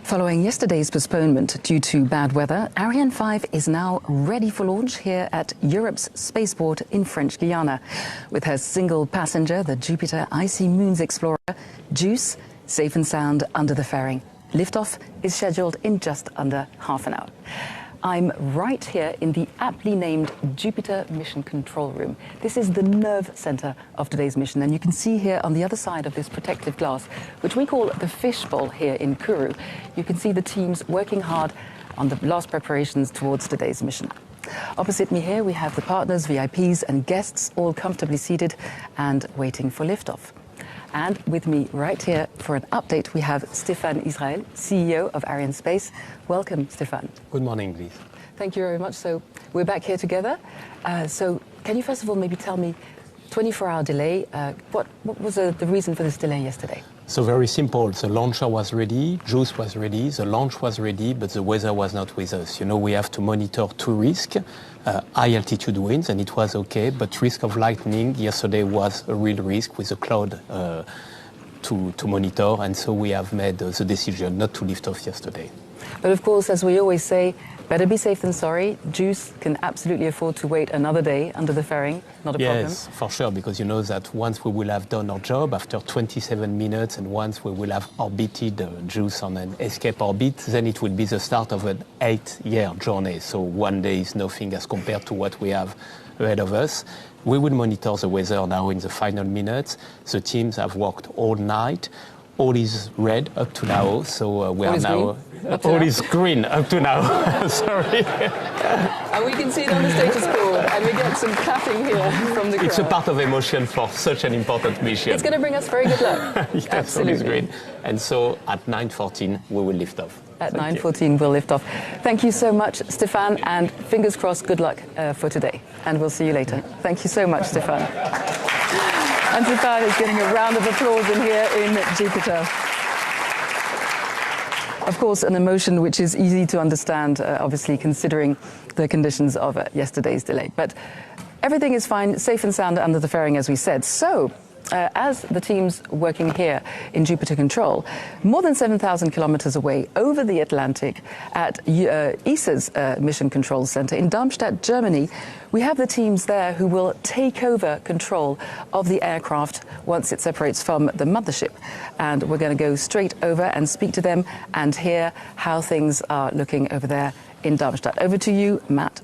Following yesterday's postponement due to bad weather, Ariane 5 is now ready for launch here at Europe's spaceport in French Guiana. With her single passenger, the Jupiter Icy Moons Explorer, JUICE, safe and sound under the fairing. Liftoff is scheduled in just under half an hour. I'm right here in the aptly named Jupiter Mission Control Room. This is the nerve center of today's mission, and you can see here on the other side of this protective glass, which we call the fishbowl here in Kourou, you can see the teams working hard on the last preparations towards today's mission. Opposite me here, we have the partners, VIPs and guests all comfortably seated and waiting for liftoff. And with me right here for an update, we have Stéphane Israël, CEO of Ariane Space. Welcome, Stéphane. Good morning, please. Thank you very much. So we're back here together. So can you first of all maybe tell me, 24-hour delay, what was the reason for this delay yesterday? So very simple. The launcher was ready, JUICE was ready, the launch was ready, but the weather was not with us. You know, we have to monitor two risks, high altitude winds, and it was okay, but risk of lightning yesterday was a real risk with the cloud to monitor, and so we have made the decision not to lift off yesterday. But of course, as we always say, better be safe than sorry. JUICE can absolutely afford to wait another day under the fairing, not a problem. Yes, for sure, because you know that once we will have done our job, after 27 minutes, and once we will have orbited JUICE on an escape orbit, then it will be the start of an 8-year journey. So one day is nothing as compared to what we have ahead of us. We will monitor the weather now in the final minutes. The teams have worked all night. All is red up to now, so we are now... All is green up to now, sorry. And we can see it on the status board, and we get some clapping here from the crowd. It's a part of emotion for such an important mission. It's going to bring us very good luck. Yes, absolutely. All is green. And so at 9:14, we will lift off. At 9:14, we'll lift off. Thank you so much, Stéphane, and fingers crossed, good luck for today. And we'll see you later. Thank you so much, Stéphane. And Stéphane is getting a round of applause in here in Jupiter. Of course, an emotion which is easy to understand, obviously, considering the conditions of yesterday's delay. But everything is fine, safe and sound under the fairing, as we said. So, as the teams working here in Jupiter Control, more than 7,000 kilometers away over the Atlantic at ESA's Mission Control Center in Darmstadt, Germany, we have the teams there who will take over control of the aircraft once it separates from the mothership. And we're going to go straight over and speak to them and hear how things are looking over there in Darmstadt. Over to you, Matt.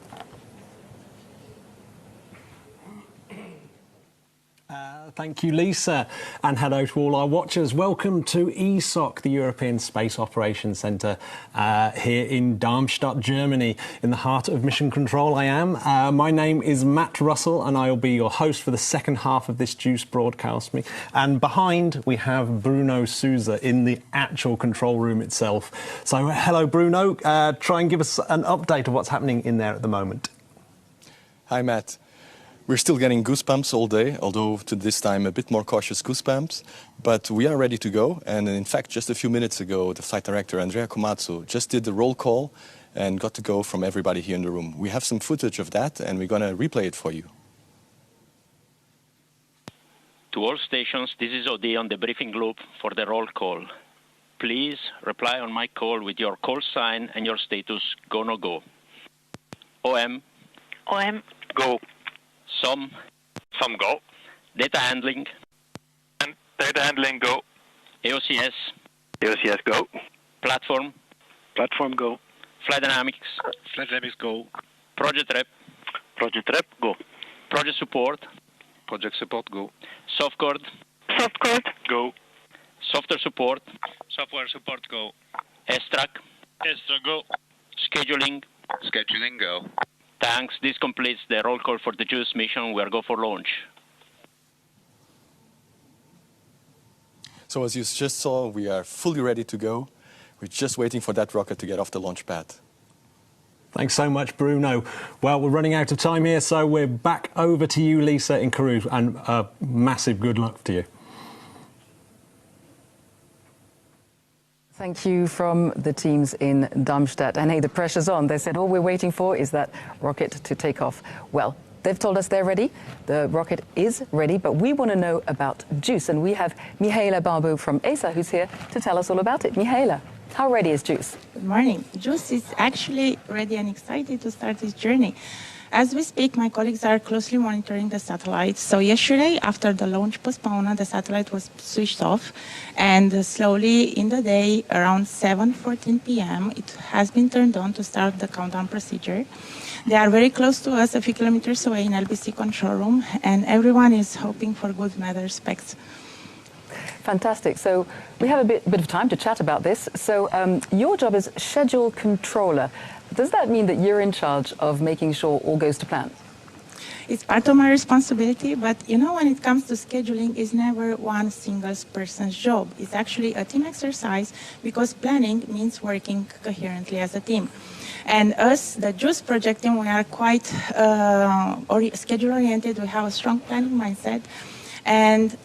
Thank you, Lisa, and hello to all our watchers. Welcome to ESOC, the European Space Operations Centre, here in Darmstadt, Germany, in the heart of Mission Control. I am. My name is Matt Russell, and I will be your host for the second half of this JUICE broadcast. And behind, we have Bruno Souza in the actual control room itself. So, hello, Bruno. Try and give us an update of what's happening in there at the moment. Hi, Matt. We're still getting goosebumps all day, although to this time a bit more cautious goosebumps. But we are ready to go. And in fact, just a few minutes ago, the flight director, Andrea Komatsu, just did the roll call and got to go from everybody here in the room. We have some footage of that, and we're going to replay it for you. To all stations, this is OD on the briefing loop for the roll call. Please reply on my call with your call sign and your status, go, no go. OM. OM. Go. Some go. Data handling. And data handling go. AOCS. AOCS go. Platform. Platform go. Flight dynamics. Flight dynamics go. Project rep. Project rep go. Project support. Project support go. Softcode. Softcode go. Software support. Software support go. STRAC. Extra go. Scheduling. Scheduling go. Thanks. This completes the roll call for the JUICE mission. We are go for launch. So as you just saw, we are fully ready to go. We're just waiting for that rocket to get off the launch pad. Thanks so much, Bruno. Well, we're running out of time here, so we're back over to you, Lisa, in Kourou, and massive good luck to you. Thank you from the teams in Darmstadt. And hey, the pressure's on. They said all we're waiting for is that rocket to take off. Well, they've told us they're ready. The rocket is ready, but we want to know about JUICE. And we have Mihaela Barbeau from ESA who's here to tell us all about it. Mihaela. How ready is JUICE? Good morning. JUICE is actually ready and excited to start this journey. As we speak, my colleagues are closely monitoring the satellite. So yesterday, after the launch postponement, the satellite was switched off. And slowly in the day, around 7:14 p.m., it has been turned on to start the countdown procedure. They are very close to us, a few kilometers away in LBC control room, and everyone is hoping for good weather specs. Fantastic. So we have a bit of time to chat about this. So your job is schedule controller. Does that mean that you're in charge of making sure all goes to plan? It's part of my responsibility, but you know, when it comes to scheduling, it's never one single person's job. It's actually a team exercise because planning means working coherently as a team. And us, the JUICE project team, we are quite schedule-oriented. We have a strong planning mindset. And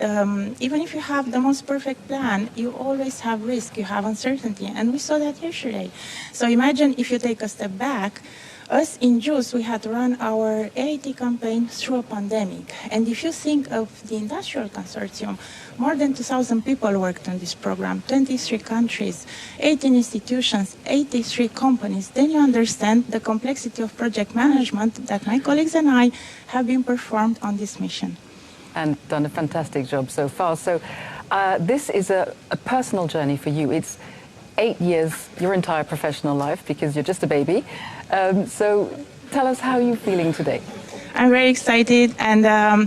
even if you have the most perfect plan, you always have risk, you have uncertainty. And we saw that yesterday. So imagine if you take a step back, us in JUICE, we had run our AIT campaign through a pandemic. And if you think of the industrial consortium, more than 2,000 people worked on this program, 23 countries, 18 institutions, 83 companies, then you understand the complexity of project management that my colleagues and I have been performed on this mission. And done a fantastic job so far. So this is a personal journey for you. It's 8 years, your entire professional life, because you're just a baby. So tell us how you're feeling today. I'm very excited, and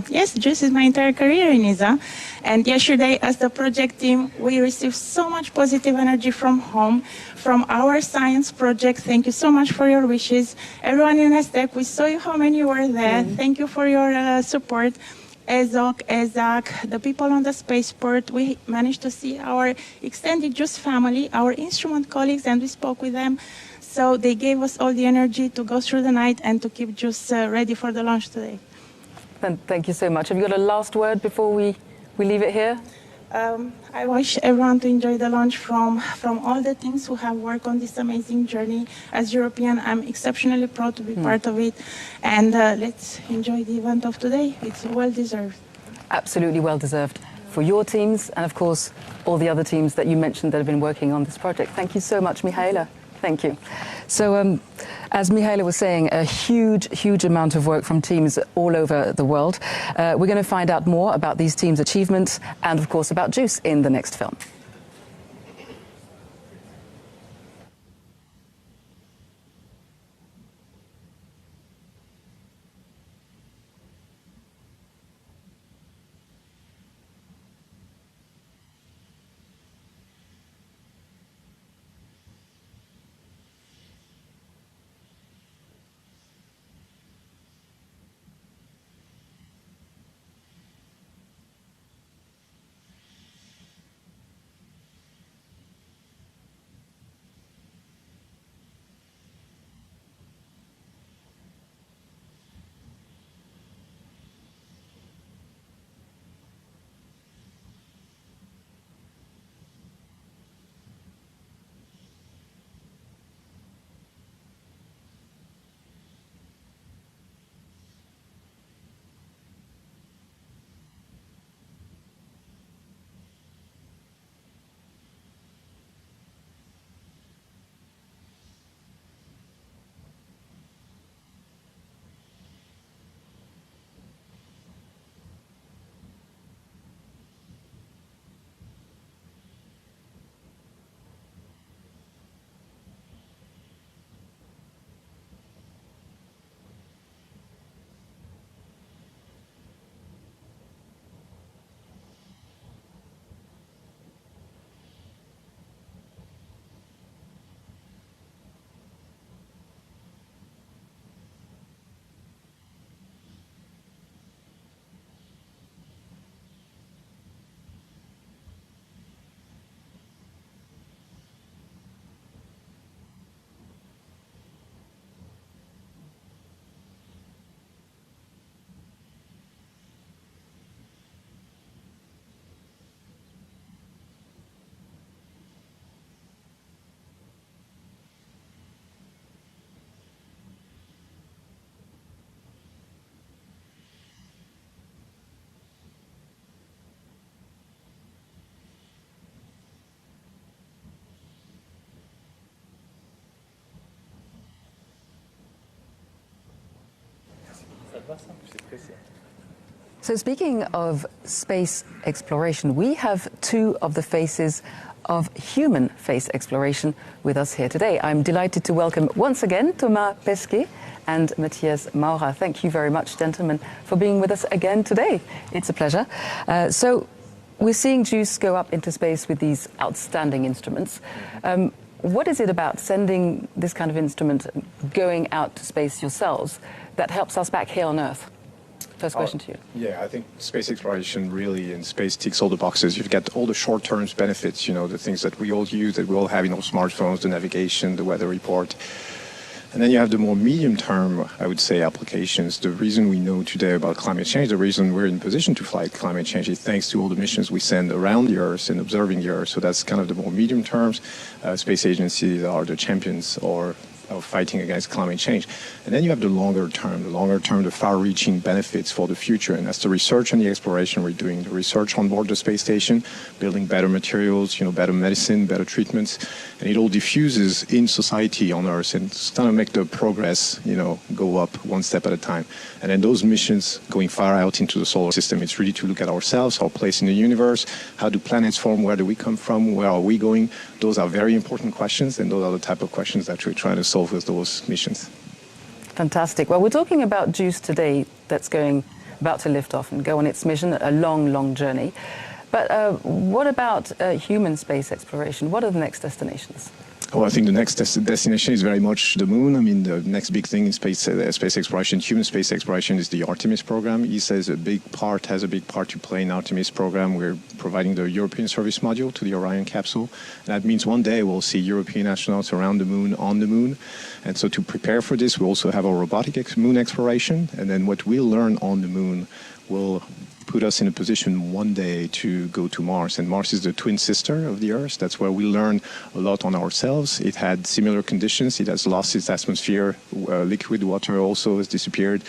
yes, JUICE is my entire career in ESA. And yesterday, as the project team, we received so much positive energy from home, from our science project. Thank you so much for your wishes. Everyone in STEC, we saw you how many were there. Thank you for your support. ESOC, ESAC, the people on the spaceport, we managed to see our extended JUICE family, our instrument colleagues, and we spoke with them. So they gave us all the energy to go through the night and to keep JUICE ready for the launch today. Thank you so much. Have you got a last word before we leave it here? I wish everyone to enjoy the launch from all the teams who have worked on this amazing journey. As European, I'm exceptionally proud to be part of it. And let's enjoy the event of today. It's well-deserved. Absolutely well-deserved for your teams and, of course, all the other teams that you mentioned that have been working on this project. Thank you so much, Mihaela. Thank you. So, as Mihaela was saying, a huge amount of work from teams all over the world. We're going to find out more about these teams' achievements and, of course, about JUICE in the next film. So speaking of space exploration, we have two of the faces of human space exploration with us here today. I'm delighted to welcome once again Thomas Pesquet and Matthias Maurer. Thank you very much, gentlemen, for being with us again today. It's a pleasure. So we're seeing JUICE go up into space with these outstanding instruments. What is it about sending this kind of instrument, going out to space yourselves, that helps us back here on Earth? First question to you. Yeah, I think space exploration really in space ticks all the boxes. You get all the short-term benefits, you know, the things that we all use, that we all have in our smartphones, the navigation, the weather report. And then you have the more medium-term, I would say, applications. The reason we know today about climate change, the reason we're in position to fight climate change is thanks to all the missions we send around the Earth and observing the Earth. So that's kind of the more medium terms. Space agencies are the champions of fighting against climate change. And then you have the longer term, the far-reaching benefits for the future. And that's the research and the exploration we're doing, the research on board the space station, building better materials, you know, better medicine, better treatments. And it all diffuses in society on Earth and it's kind of make the progress, you know, go up one step at a time. And then those missions going far out into the solar system, it's really to look at ourselves, our place in the universe, how do planets form, where do we come from, where are we going? Those are very important questions, and those are the type of questions that we're trying to solve with those missions. Fantastic. Well, we're talking about JUICE today that's about to lift off and go on its mission, a long, long journey. But what about human space exploration? What are the next destinations? Oh, I think the next destination is very much the moon. I mean, the next big thing in space exploration, human space exploration, is the Artemis program. ESA has a big part to play in the Artemis program. We're providing the European service module to the Orion capsule. And that means one day we'll see European astronauts around the moon, on the moon. And so to prepare for this, we also have our robotic moon exploration. And then what we'll learn on the moon will put us in a position one day to go to Mars. And Mars is the twin sister of the Earth. That's where we learn a lot on ourselves. It had similar conditions. It has lost its atmosphere. Liquid water also has disappeared.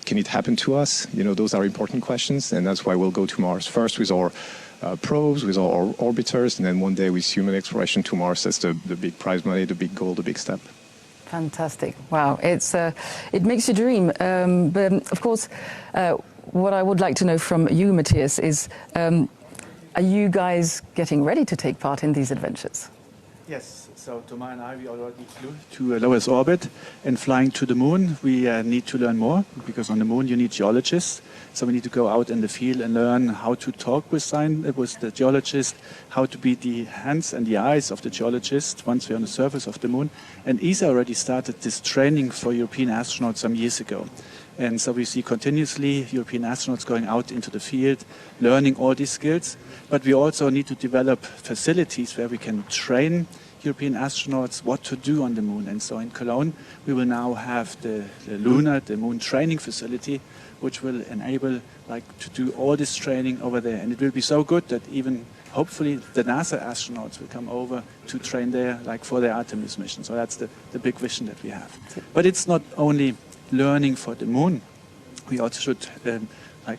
Can it happen to us? You know, those are important questions. And that's why we'll go to Mars first with our probes, with our orbiters, and then one day with human exploration to Mars. That's the big prize money, the big goal, the big step. Fantastic. Wow. It makes you dream. But of course, what I would like to know from you, Matthias, is are you guys getting ready to take part in these adventures? Yes. So Thomas and I, we already flew to a lowest orbit and flying to the moon. We need to learn more because on the moon you need geologists. So we need to go out in the field and learn how to talk with the geologist, how to be the hands and the eyes of the geologist once we're on the surface of the moon. And ESA already started this training for European astronauts some years ago. And so we see continuously European astronauts going out into the field, learning all these skills. But we also need to develop facilities where we can train European astronauts what to do on the moon. And so in Cologne, we will now have the moon training facility, which will enable to do all this training over there. And it will be so good that even hopefully the NASA astronauts will come over to train there, for their Artemis mission. So that's the big vision that we have. But it's not only learning for the moon. We also should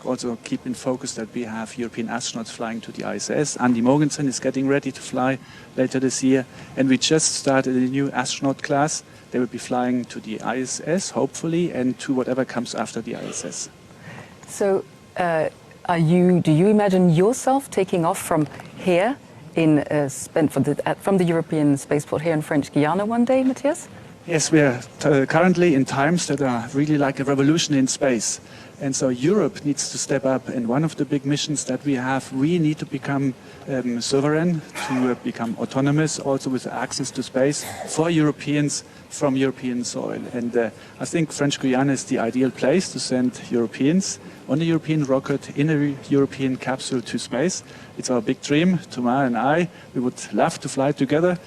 also keep in focus that we have European astronauts flying to the ISS. Andy Mogensen is getting ready to fly later this year. And we just started a new astronaut class. They will be flying to the ISS, hopefully, and to whatever comes after the ISS. So do you imagine yourself taking off from here from the European spaceport here in French Guiana one day, Matthias? Yes, we are currently in times that are really like a revolution in space. And so Europe needs to step up. And one of the big missions that we have, we need to become sovereign, to become autonomous, also with access to space for Europeans from European soil. And I think French Guiana is the ideal place to send Europeans on a European rocket in a European capsule to space. It's our big dream. Thomas and I, we would love to fly together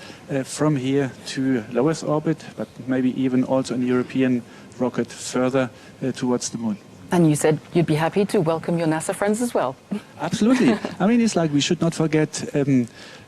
from here to lowest orbit, but maybe even also in a European rocket further towards the moon. And you said you'd be happy to welcome your NASA friends as well. Absolutely. I mean, it's like we should not forget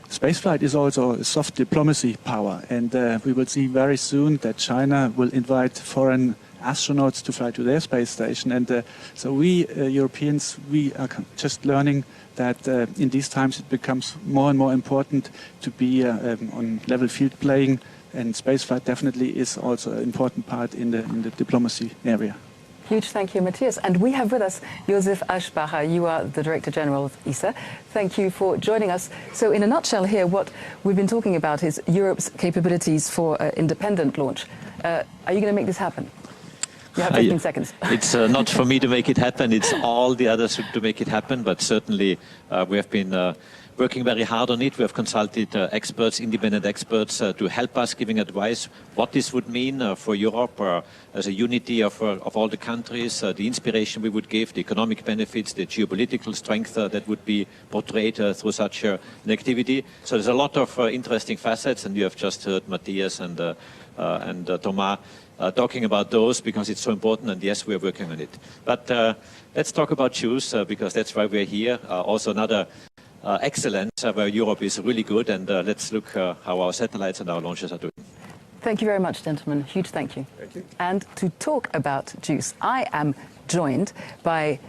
spaceflight is also a soft diplomacy power. And we will see very soon that China will invite foreign astronauts to fly to their space station. And so we Europeans, we are just learning that in these times it becomes more and more important to be on level field playing. And spaceflight definitely is also an important part in the diplomacy area. Huge thank you, Matthias. And we have with us Josef Aschbacher. You are the Director General of ESA. Thank you for joining us. So in a nutshell here, what we've been talking about is Europe's capabilities for independent launch. Are you going to make this happen? You have 15 seconds. It's not for me to make it happen. It's all the others to make it happen. But certainly we have been working very hard on it. We have consulted experts, independent experts, to help us, giving advice what this would mean for Europe as a unity of all the countries, the inspiration we would give, the economic benefits, the geopolitical strength that would be portrayed through such an activity. So there's a lot of interesting facets, and you have just heard Matthias and Thomas talking about those because it's so important, and yes, we're working on it. But let's talk about JUICE because that's why we're here. Also another excellence where Europe is really good, and let's look how our satellites and our launches are doing. Thank you very much, gentlemen. Huge thank you. Thank you. And to talk about JUICE, I am joined by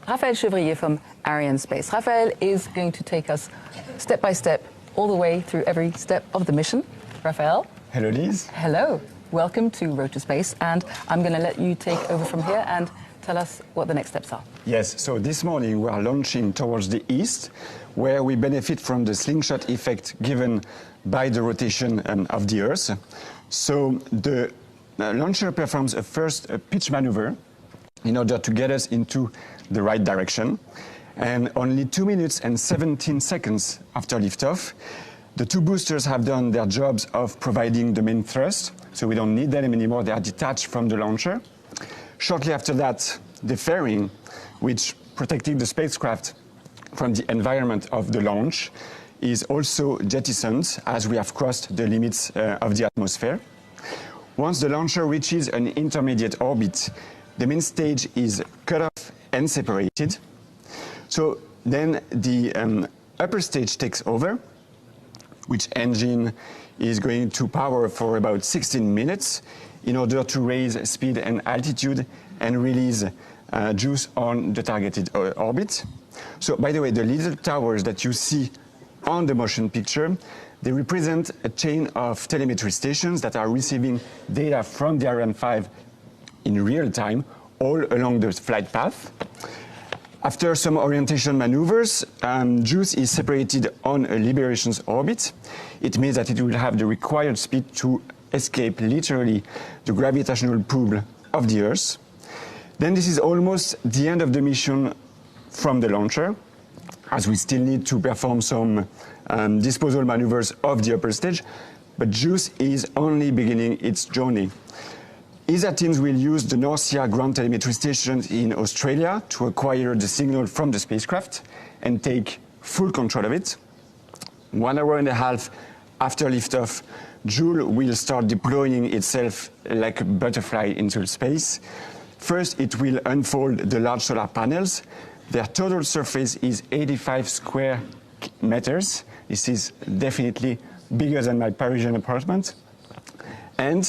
Raphaël Chevrier from Arianespace. Raphaël is going to take us step by step all the way through every step of the mission. Raphaël. Hello, Liz. Hello. Welcome to Rotor Space, and I'm going to let you take over from here and tell us what the next steps are. Yes, so this morning we are launching towards the east, where we benefit from the slingshot effect given by the rotation of the Earth. So the launcher performs a first pitch maneuver in order to get us into the right direction. And only 2 minutes and 17 seconds after liftoff, the two boosters have done their jobs of providing the main thrust, so we don't need them anymore. They are detached from the launcher. Shortly after that, the fairing, which protected the spacecraft from the environment of the launch, is also jettisoned as we have crossed the limits of the atmosphere. Once the launcher reaches an intermediate orbit, the main stage is cut off and separated. So then the upper stage takes over, which engine is going to power for about 16 minutes in order to raise speed and altitude and release JUICE on the targeted orbit. So, by the way, the little towers that you see on the motion picture, they represent a chain of telemetry stations that are receiving data from the Ariane 5 in real time all along the flight path. After some orientation maneuvers, JUICE is separated on a liberations orbit. It means that it will have the required speed to escape literally the gravitational pull of the Earth. Then this is almost the end of the mission from the launcher, as we still need to perform some disposal maneuvers of the upper stage, but JUICE is only beginning its journey. ESA teams will use the Norcia ground telemetry station in Australia to acquire the signal from the spacecraft and take full control of it. 1 hour and a half after liftoff, Joule will start deploying itself like a butterfly into space. First, it will unfold the large solar panels. Their total surface is 85 square meters. This is definitely bigger than my Parisian apartment. And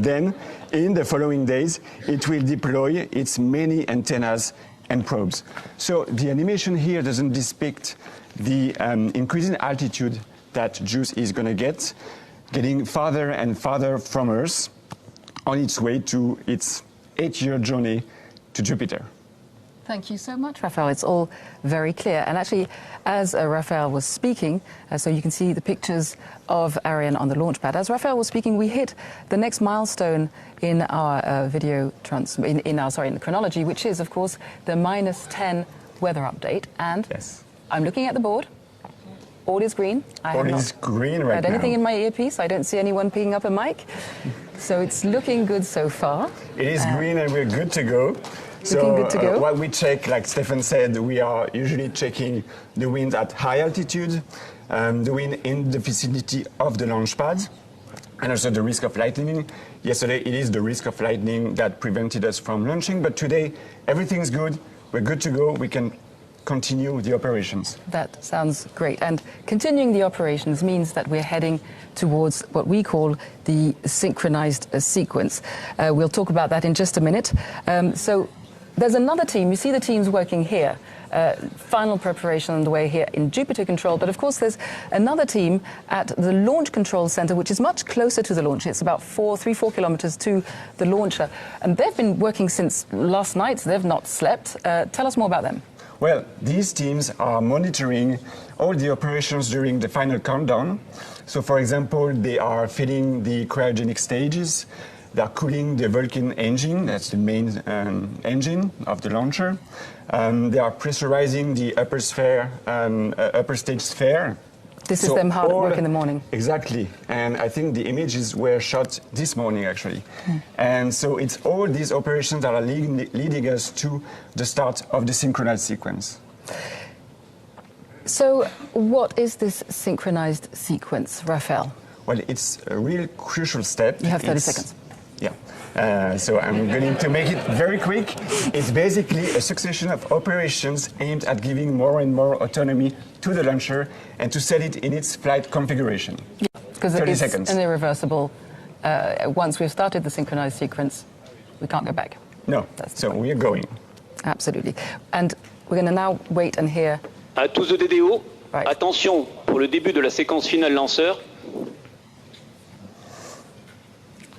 then, in the following days, it will deploy its many antennas and probes. So the animation here doesn't depict the increasing altitude that JUICE is going to get, getting farther and farther from Earth on its way to its 8-year journey to Jupiter. Thank you so much, Raphael. It's all very clear. And actually, as Raphael was speaking, so you can see the pictures of Ariane on the launch pad. As Raphael was speaking, we hit the next milestone in our in the chronology, which is, of course, the -10 weather update. And yes, I'm looking at the board. All is green. I have not heard anything in my earpiece. I don't see anyone picking up a mic. So it's looking good so far. It is green and we're good to go. Looking good to go. What we check, like Stefan said, we are usually checking the wind at high altitude, the wind in the vicinity of the launch pad, and also the risk of lightning. Yesterday, it is the risk of lightning that prevented us from launching, but today, everything's good. We're good to go. We can continue the operations. That sounds great. And continuing the operations means that we're heading towards what we call the synchronized sequence. We'll talk about that in just a minute. So there's another team. You see the teams working here. Final preparation underway here in Jupiter Control. But of course, there's another team at the Launch Control Center, which is much closer to the launch. It's about 3-4 kilometers to the launcher. And they've been working since last night. They've not slept. Tell us more about them. Well, these teams are monitoring all the operations during the final countdown. So, for example, they are filling the cryogenic stages. They are cooling the Vulcan engine, that's the main engine of the launcher. They are pressurizing the upper stage sphere. This is them hard at work in the morning. Exactly. And I think the images were shot this morning, actually. And so it's all these operations that are leading us to the start of the synchronized sequence. So what is this synchronized sequence, Raphael? Well, it's a real crucial step. You have 30 seconds. Yeah. So I'm going to make it very quick. It's basically a succession of operations aimed at giving more and more autonomy to the launcher and to set it in its flight configuration. Yeah, because it's an irreversible. Once we've started the synchronized sequence, we can't go back. No, so we are going. Absolutely. And we're going to now wait and hear. À tous de DDO, attention pour le début de la séquence finale lanceur.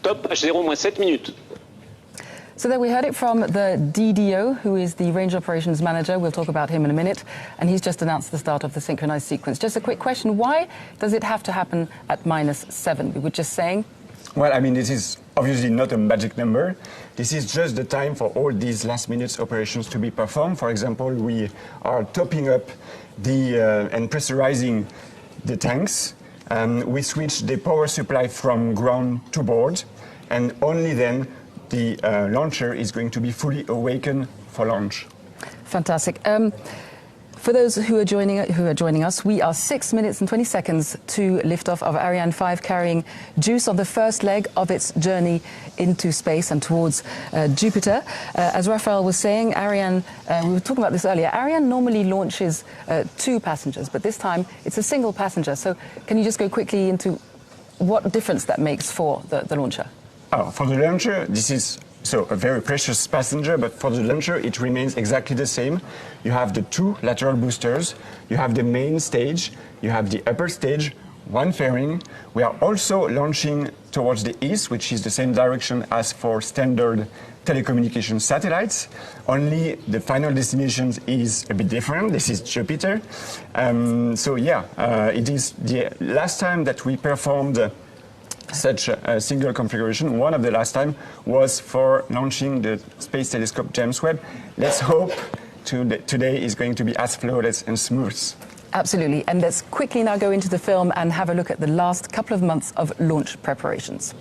Top H0 moins 7 minutes. So there we heard it from the DDO, who is the Range Operations Manager. We'll talk about him in a minute. And he's just announced the start of the synchronized sequence. Just a quick question. Why does it have to happen at -7? We were just saying. Well, I mean, this is obviously not a magic number. This is just the time for all these last-minute operations to be performed. For example, we are topping up and pressurizing the tanks. We switch the power supply from ground to board, and only then the launcher is going to be fully awakened for launch. Fantastic. For those who are joining us, we are 6 minutes and 20 seconds to liftoff of Ariane 5, carrying JUICE on the first leg of its journey into space and towards Jupiter. As Raphael was saying, Ariane, we were talking about this earlier, Ariane normally launches 2 passengers, but this time it's a single passenger. So can you just go quickly into what difference that makes for the launcher? For the launcher, this is a very precious passenger, but for the launcher, it remains exactly the same. You have the 2 lateral boosters, you have the main stage, you have the upper stage, 1 fairing. We are also launching towards the east, which is the same direction as for standard telecommunication satellites. Only the final destination is a bit different. This is Jupiter. It is the last time that we performed such a single configuration. One of the last time was for launching the Space Telescope James Webb. Let's hope today is going to be as flawless and smooth. Absolutely. And let's quickly now go into the film and have a look at the last couple of months of launch preparations.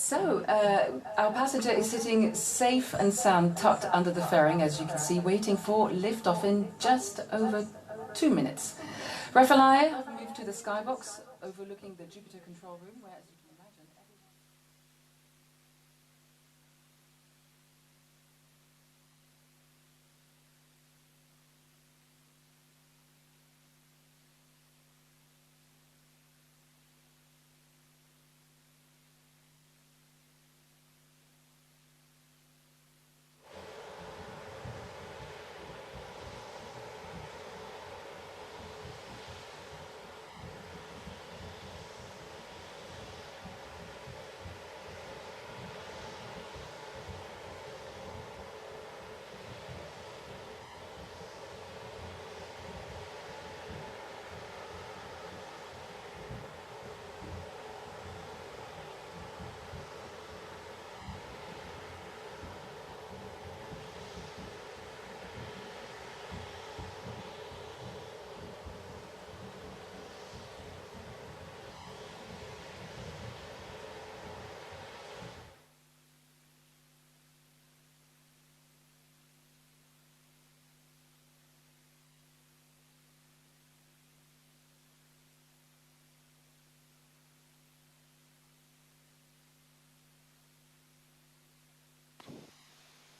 So, our passenger is sitting safe and sound, tucked under the fairing, as you can see, waiting for liftoff in just over 2 minutes. Raphael have moved to the skybox overlooking the Jupiter control room, where, as you can imagine,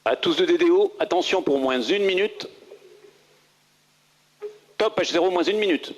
À tous de DDO, attention pour moins 1 minute. Top H0, moins 1 minute.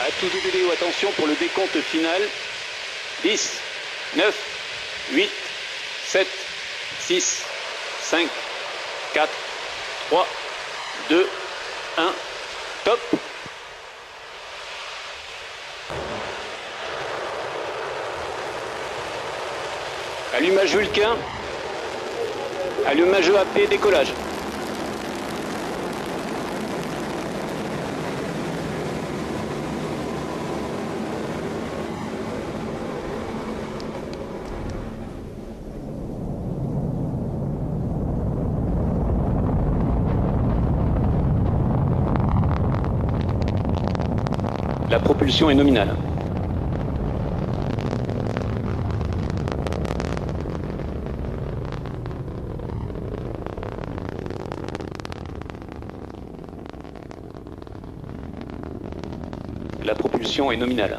À tous de DDO, attention pour le décompte final. 10, 9, 8, 7, 6, 5, 4, 3, 2, 1, top. Allumage Vulcain. Allumage EAP, décollage. La propulsion est nominale. La propulsion est nominale.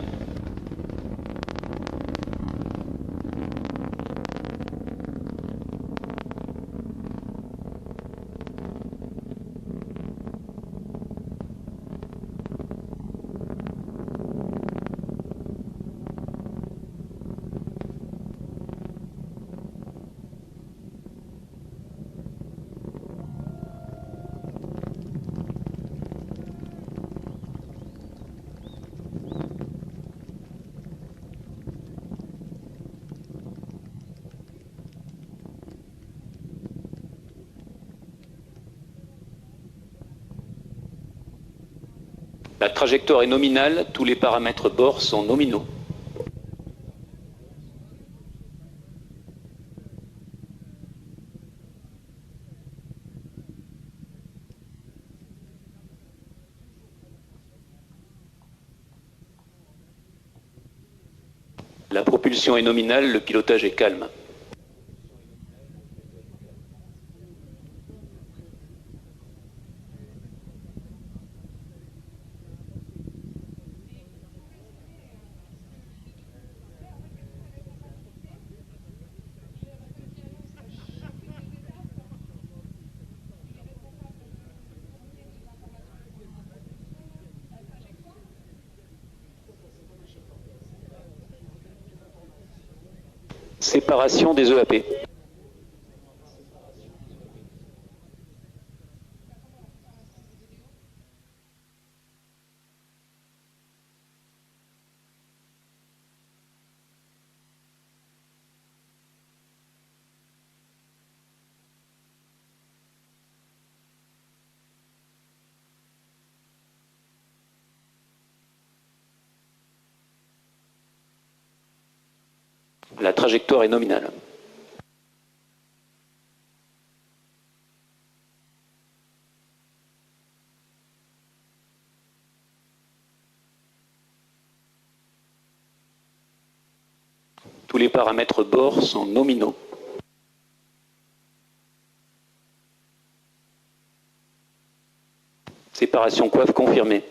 La trajectoire est nominale, tous les paramètres bord sont nominaux. La propulsion est nominale, le pilotage est calme. Séparation des EAP. La trajectoire est nominale. Tous les paramètres bord sont nominaux. Séparation coiffe confirmée.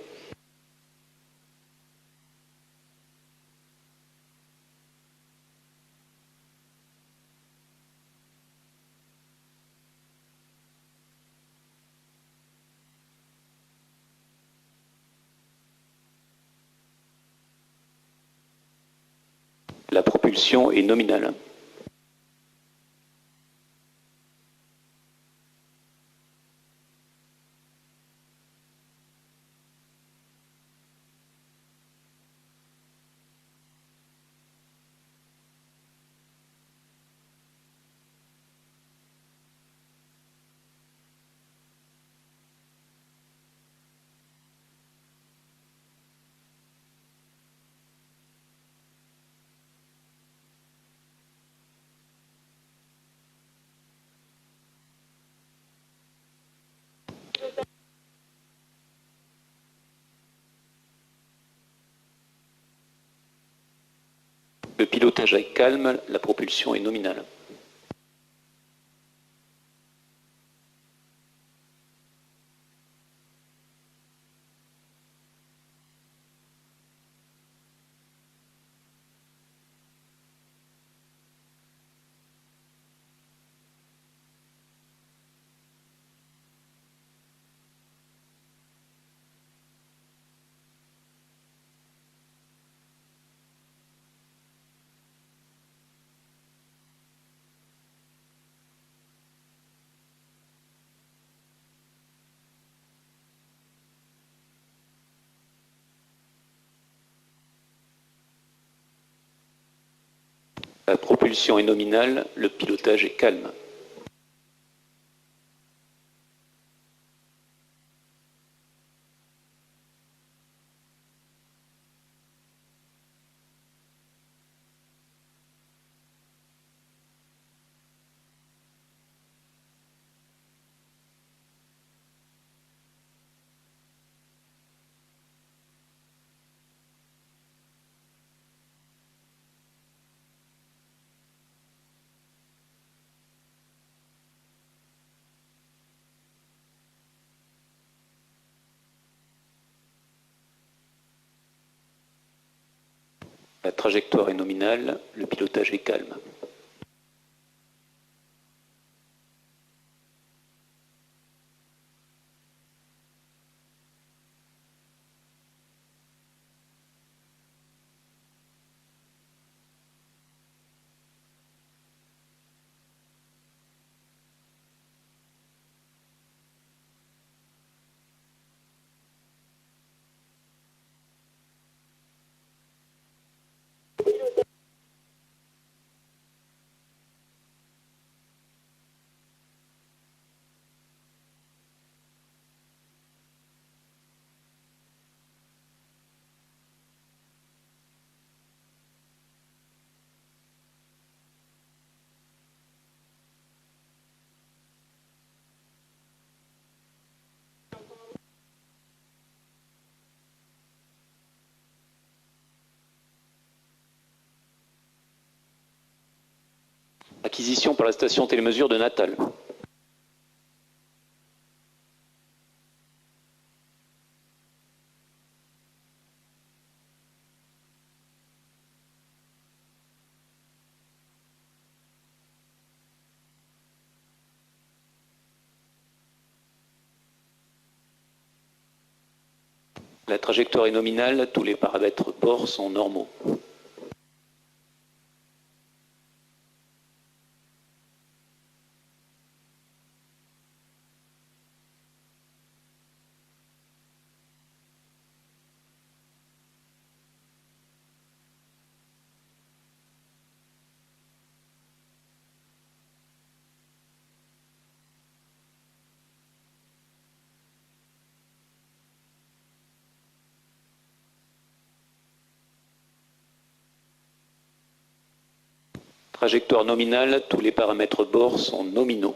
La propulsion est nominale. Le pilotage est calme, la propulsion est nominale. La propulsion est nominale, le pilotage est calme. La trajectoire est nominale, le pilotage est calme. Acquisition par la station télémesure de Natal. La trajectoire est nominale, tous les paramètres bord sont normaux. Trajectoire nominale, tous les paramètres bord sont nominaux.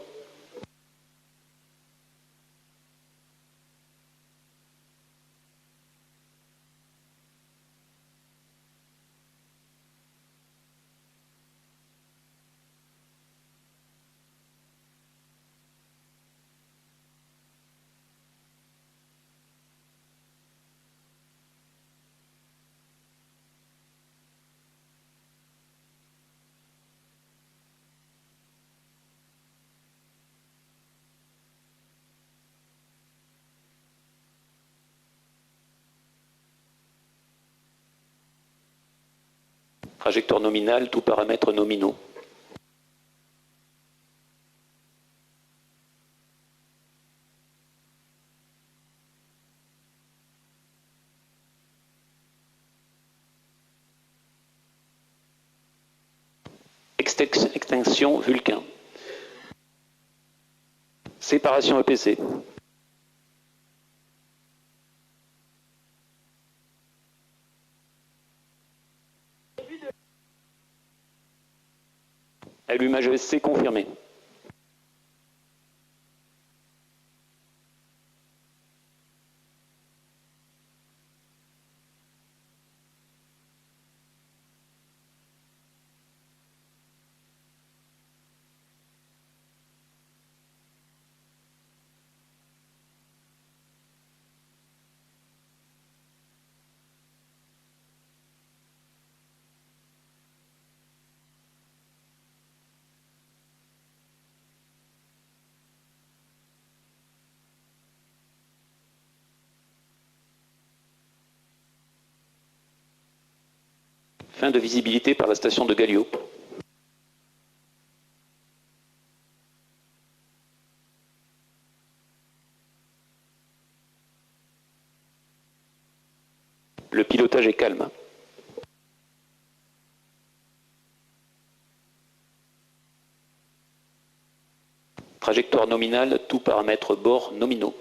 Trajectoire nominale, tous paramètres nominaux. Extinction Vulcain. Séparation EPC. Allumage ESC confirmé. Fin de visibilité par la station de Galio. Le pilotage est calme. Trajectoire nominale, tous paramètres bord nominaux.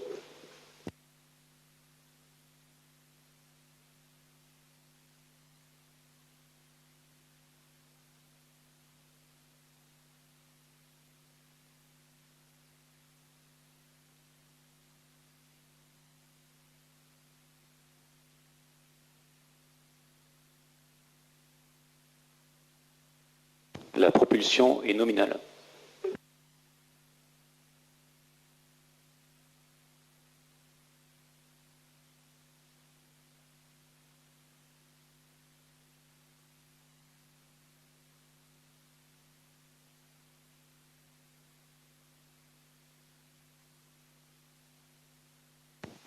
La propulsion est nominale.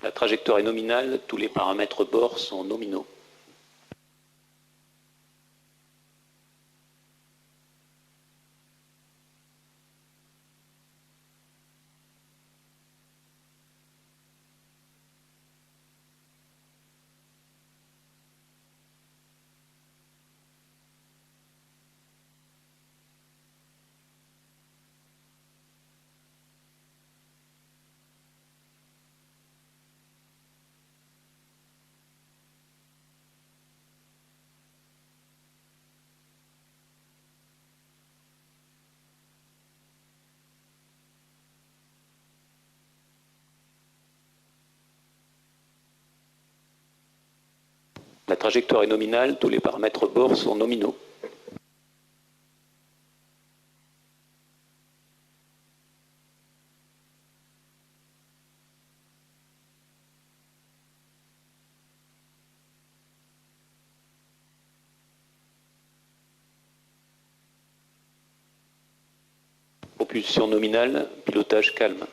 La trajectoire est nominale, tous les paramètres bord sont nominaux. La trajectoire est nominale, tous les paramètres bord sont nominaux. Propulsion nominale, pilotage calme.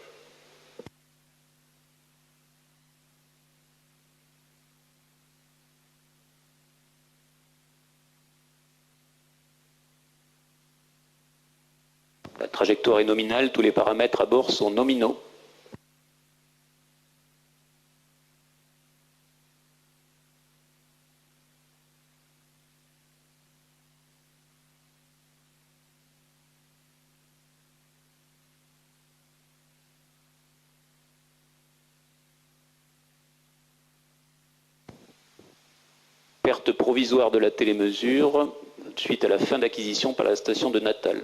La trajectoire est nominale, tous les paramètres à bord sont nominaux. Perte provisoire de la télémesure, suite à la fin d'acquisition par la station de Natal.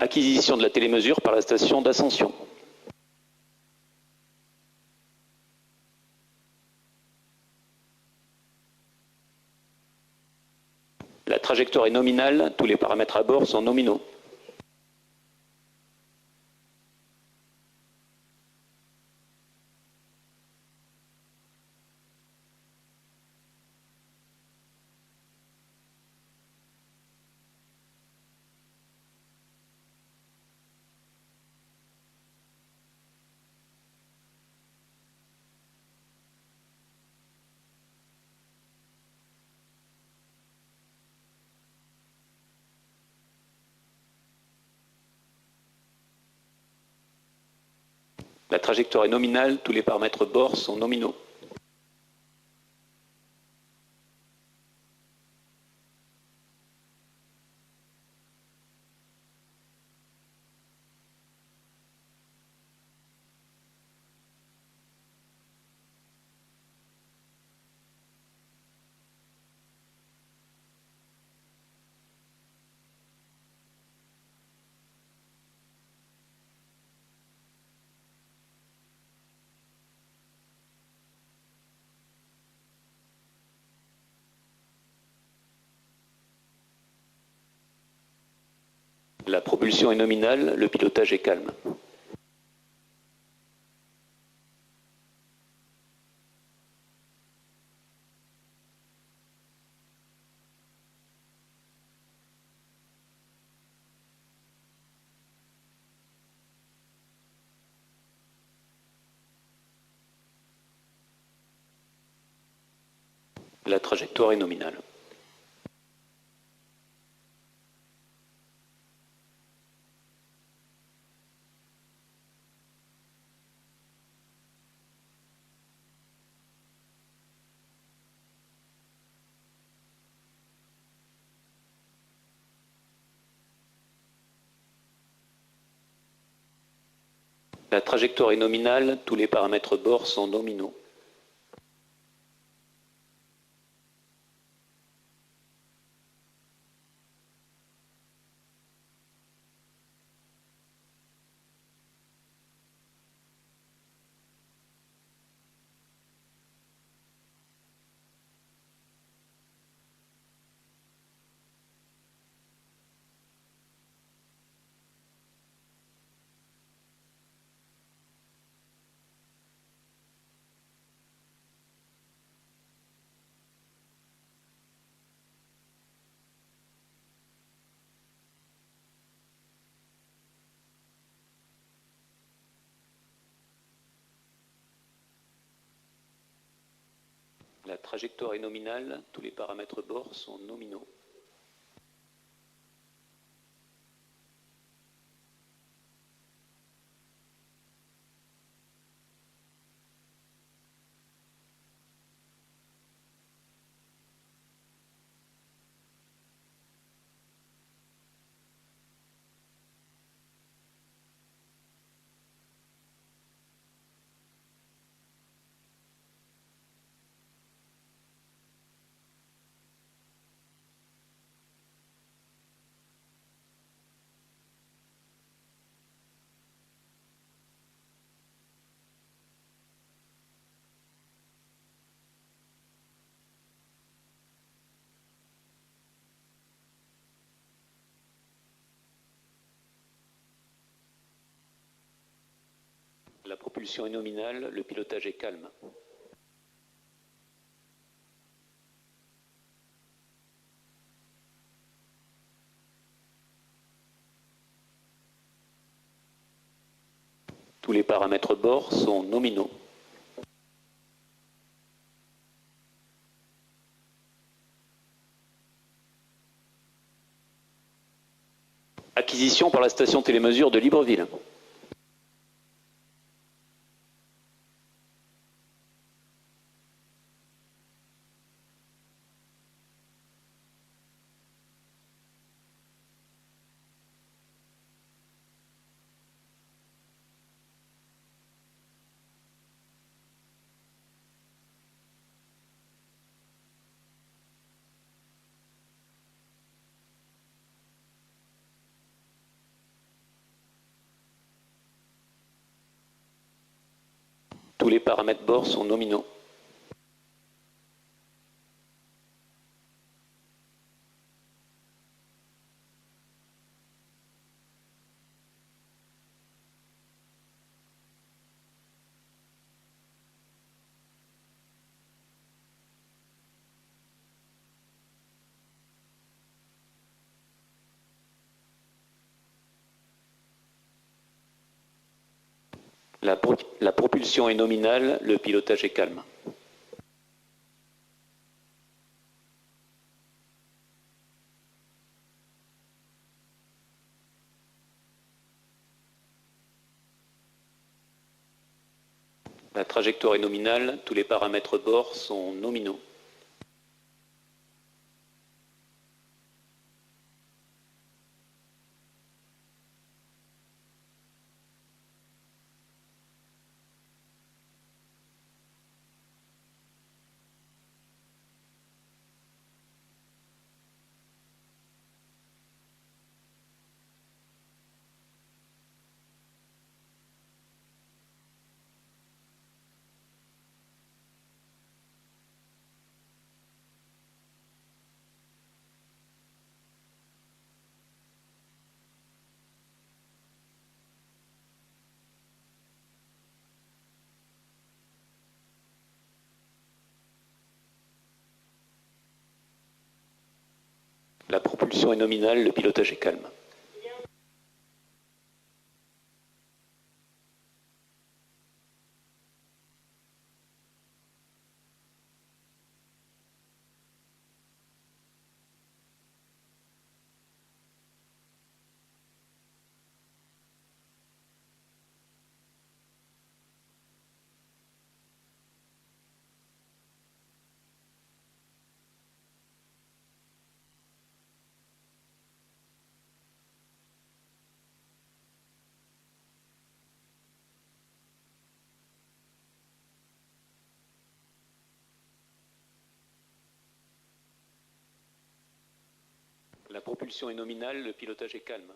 Acquisition de la télémesure par la station d'Ascension. La trajectoire est nominale, tous les paramètres à bord sont nominaux. La trajectoire est nominale, tous les paramètres bord sont nominaux. La propulsion est nominale, le pilotage est calme. La trajectoire est nominale. La trajectoire est nominale, tous les paramètres bord sont nominaux. La trajectoire est nominale, tous les paramètres bord sont nominaux. La propulsion est nominale, le pilotage est calme. Tous les paramètres bord sont nominaux. Acquisition par la station télémesure de Libreville. tous les paramètres bord sont nominaux. La propulsion est nominale, le pilotage est calme. La trajectoire est nominale, tous les paramètres bord sont nominaux. La propulsion est nominale, le pilotage est calme. La propulsion est nominale, le pilotage est calme.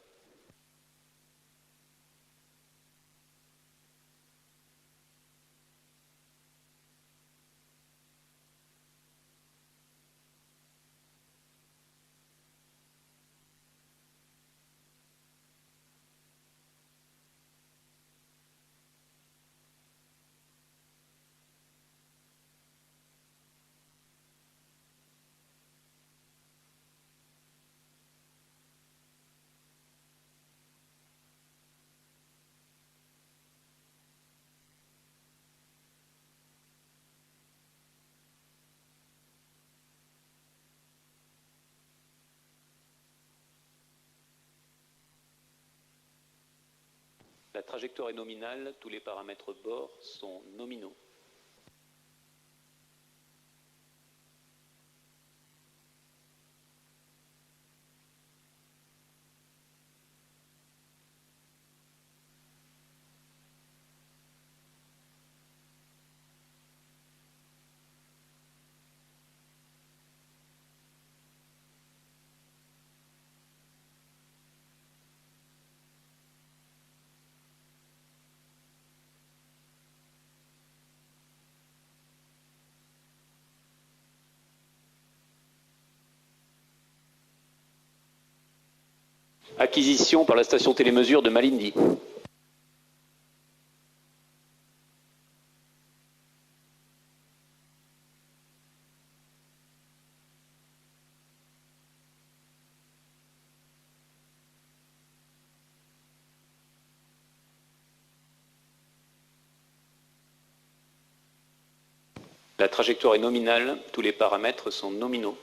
La trajectoire est nominale, tous les paramètres bord sont nominaux. Acquisition par la station télémesure de Malindi. La trajectoire est nominale, tous les paramètres sont nominaux.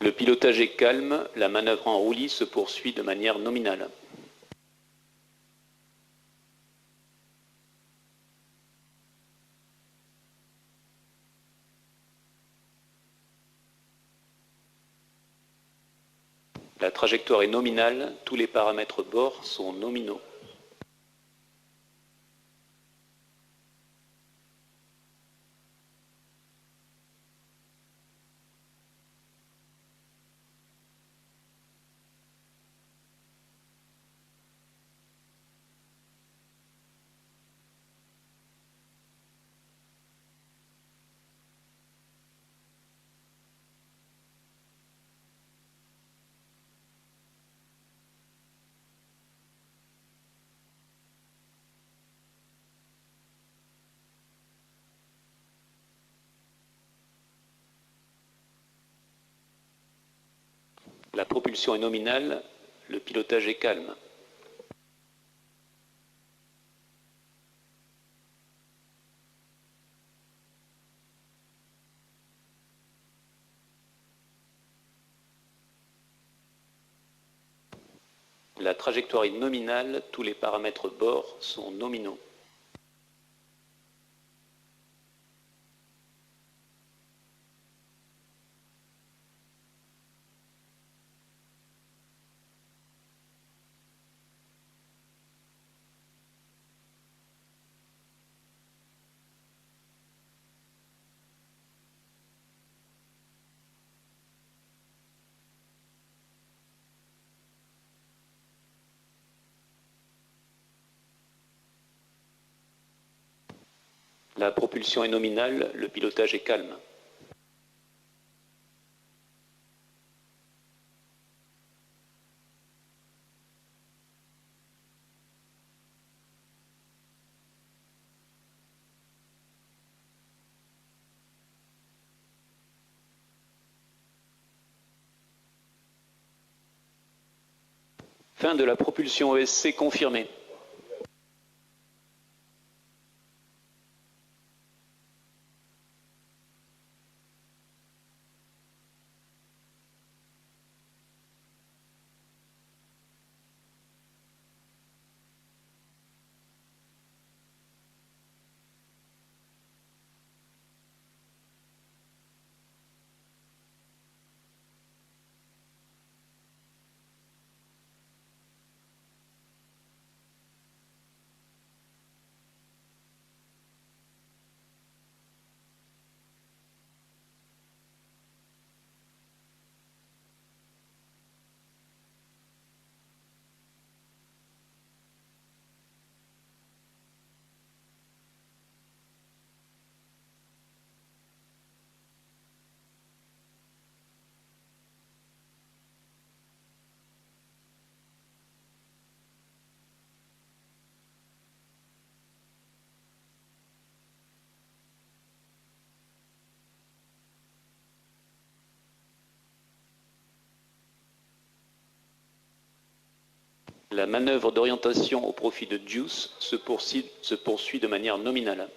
Le pilotage est calme, la manœuvre en roulis se poursuit de manière nominale. La trajectoire est nominale, tous les paramètres bord sont nominaux. La propulsion est nominale, le pilotage est calme. La trajectoire est nominale, tous les paramètres bord sont nominaux. La propulsion est nominale, le pilotage est calme. Fin de la propulsion ESC confirmée. La manœuvre d'orientation au profit de Juice se poursuit de manière nominale.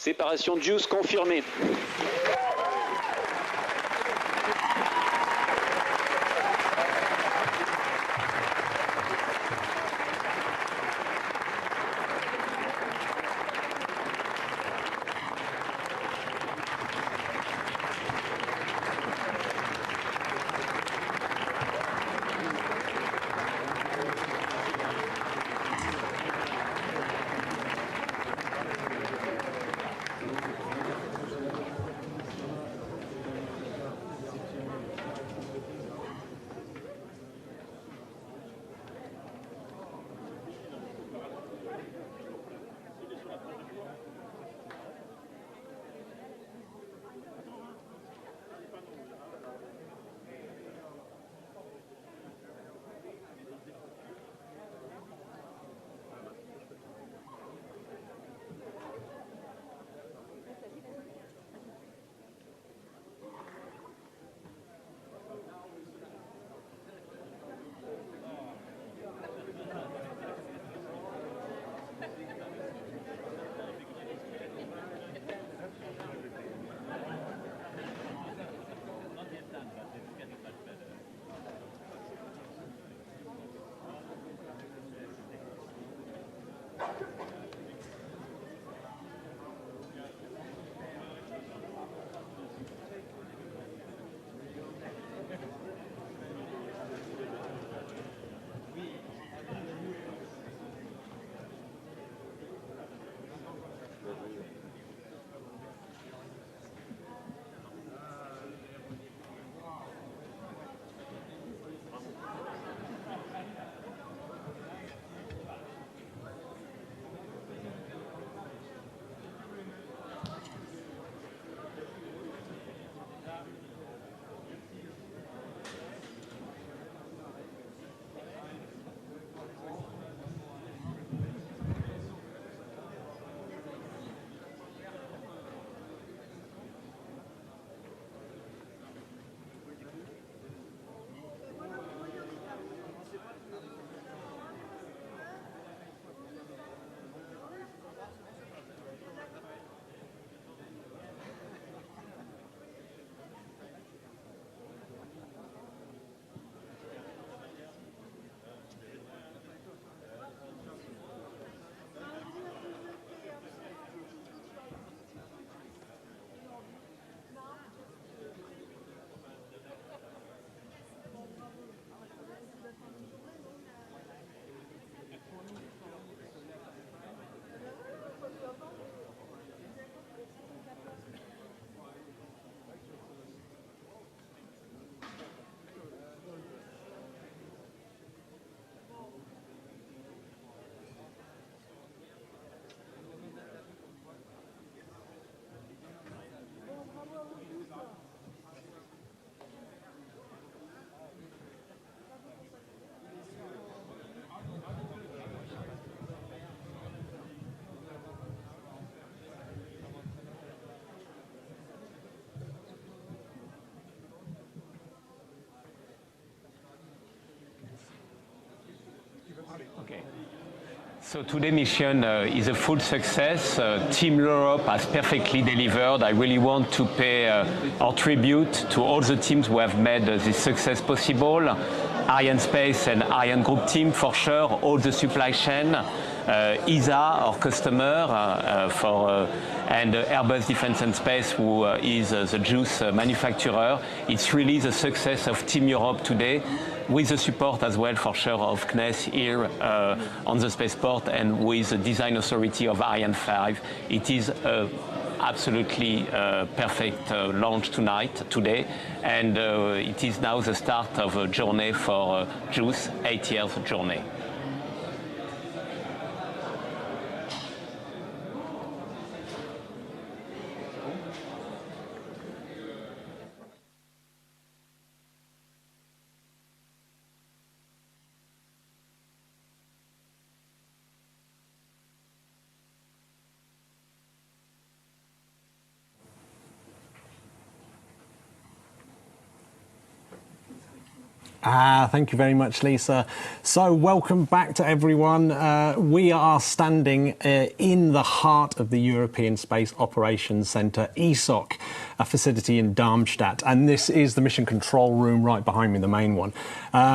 Séparation Juice confirmée. So today's mission is a full success. Team Europe has perfectly delivered. I really want to pay our tribute to all the teams who have made this success possible. Arianespace and Ariane Group team for sure, all the supply chain, ESA, our customer, and Airbus Defence and Space, who is the juice manufacturer. It's really the success of Team Europe today, with the support as well for sure of CNES here on the spaceport and with the design authority of Ariane 5. It is absolutely perfect launch today, and it is now the start of a journey for JUICE, 8 years journey. Thank you very much, Lisa. So welcome back to everyone. We are standing in the heart of the European Space Operations Centre, ESOC, a facility in Darmstadt. And this is the mission control room right behind me, the main one.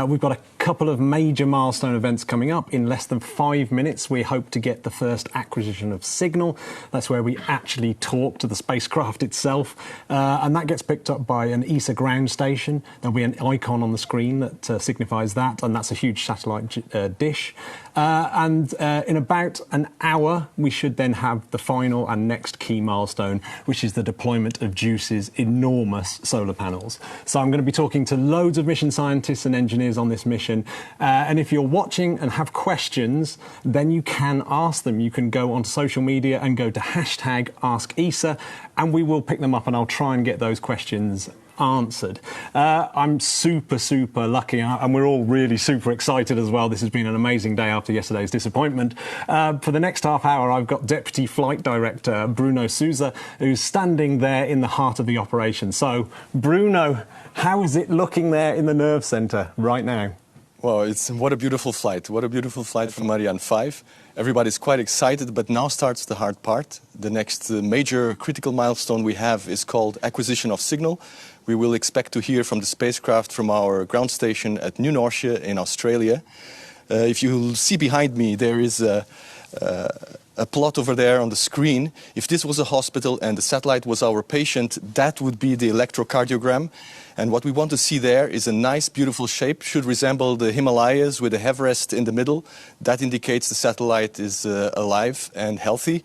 We've got a couple of major milestone events coming up. In less than 5 minutes, we hope to get the first acquisition of signal. That's where we actually talk to the spacecraft itself. And that gets picked up by an ESA ground station. There'll be an icon on the screen that signifies that, and that's a huge satellite dish. And in about an hour, we should then have the final and next key milestone, which is the deployment of JUICE's enormous solar panels. So I'm going to be talking to loads of mission scientists and engineers on this mission. And if you're watching and have questions, then you can ask them. You can go onto social media and go to #AskESA, and we will pick them up, and I'll try and get those questions answered. I'm super lucky, and we're all really super excited as well. This has been an amazing day after yesterday's disappointment. For the next half hour, I've got Deputy Flight Director Bruno Souza, who's standing there in the heart of the operation. So, Bruno, how is it looking there in the nerve centre right now? Well, what a beautiful flight. What a beautiful flight from Ariane 5. Everybody's quite excited, but now starts the hard part. The next major critical milestone we have is called acquisition of signal. We will expect to hear from the spacecraft from our ground station at New Norcia in Australia. If you see behind me, there is a plot over there on the screen. If this was a hospital and the satellite was our patient, that would be the electrocardiogram. And what we want to see there is a nice, beautiful shape, should resemble the Himalayas with a Everest in the middle. That indicates the satellite is alive and healthy.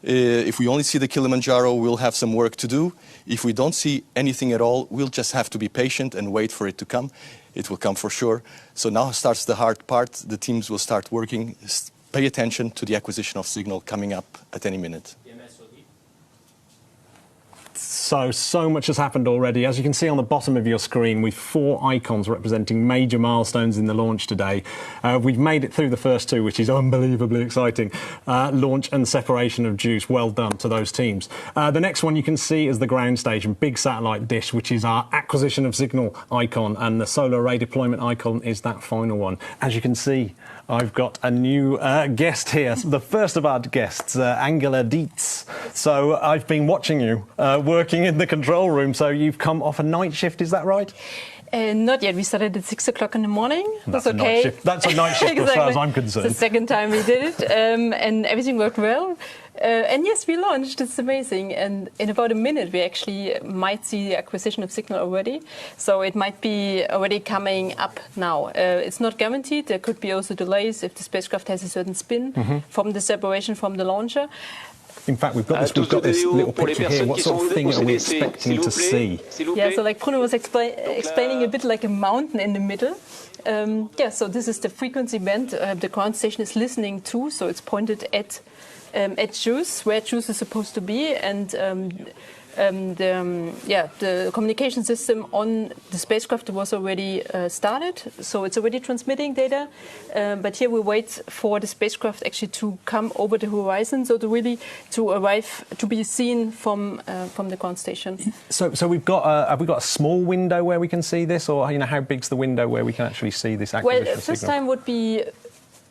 If we only see the Kilimanjaro, we'll have some work to do. If we don't see anything at all, we'll just have to be patient and wait for it to come. It will come for sure. So now starts the hard part. The teams will start working. Pay attention to the acquisition of signal coming up at any minute. So much has happened already. As you can see on the bottom of your screen, with 4 icons representing major milestones in the launch today. We've made it through the first 2, which is unbelievably exciting. Launch and separation of JUICE. Well done to those teams. The next one you can see is the ground station, big satellite dish, which is our acquisition of signal icon, and the solar array deployment icon is that final one. As you can see, I've got a new guest here, the first of our guests, Angela Dietz. So I've been watching you working in the control room, so you've come off a night shift, is that right? Not yet. We started at 6 o'clock in the morning. That's okay. A night shift. That's a night shift exactly. As far as I'm concerned. It's the second time we did it, and everything worked well. And yes, we launched. It's amazing. And in about a minute, we actually might see the acquisition of signal already. So it might be already coming up now. It's not guaranteed. There could be also delays if the spacecraft has a certain spin from the separation from the launcher. In fact, we've got this little picture here. What sort of thing are we expecting to see? Yeah, so like Bruno was explaining, a bit like a mountain in the middle. So this is the frequency band the ground station is listening to. So it's pointed at JUICE, where JUICE is supposed to be, and the communication system on the spacecraft was already started, so it's already transmitting data. But here we wait for the spacecraft actually to come over the horizon, so to arrive to be seen from the ground station. So have we got a small window where we can see this, or how big's the window where we can actually see this acquisition Well, first time would be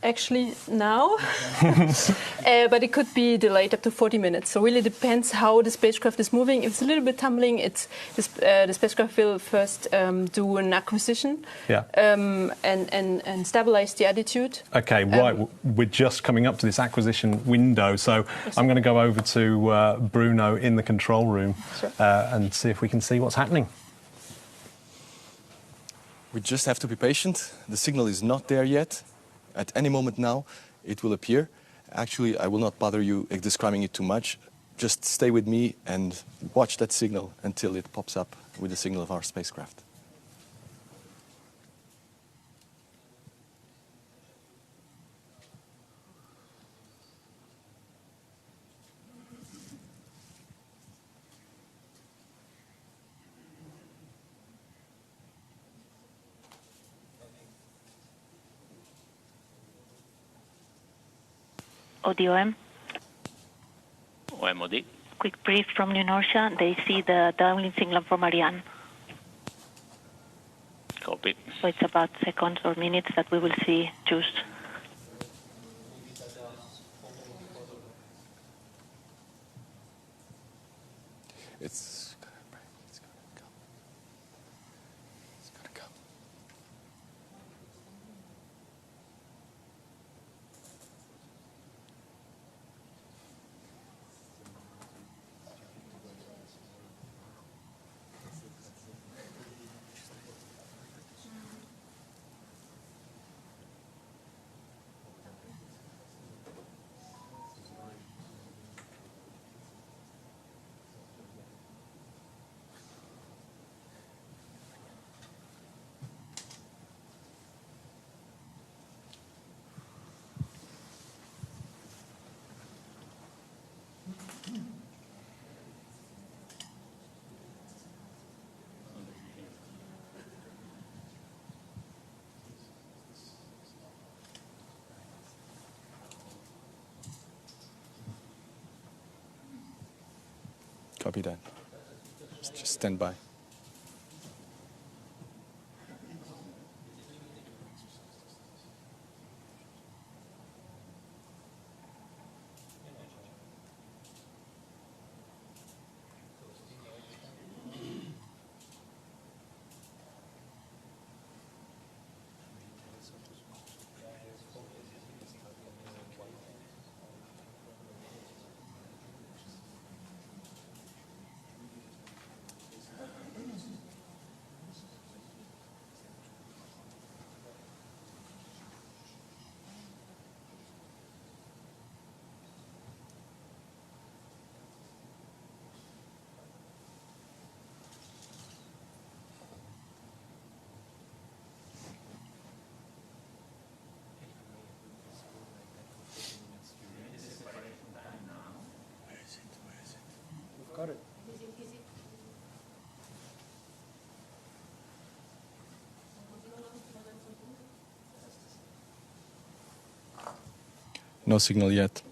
actually now, but it could be delayed up to 40 minutes. So really depends how the spacecraft is moving. If it's a little bit tumbling, the spacecraft will first do an acquisition and stabilize the attitude. Okay, right. We're just coming up to this acquisition window, so I'm going to go over to Bruno in the control room and see if we can see what's happening. We just have to be patient. The signal is not there yet. At any moment now, it will appear. Actually, I will not bother you describing it too much. Just stay with me and watch that signal until it pops up with the signal of our spacecraft. ODOM. OMOD. Quick brief from New Norcia. They see the downlink signal from Ariane. Copy. So it's about seconds or minutes that we will see JUICE. It's gonna come. Copy that. Just stand by. Got it. No signal yet.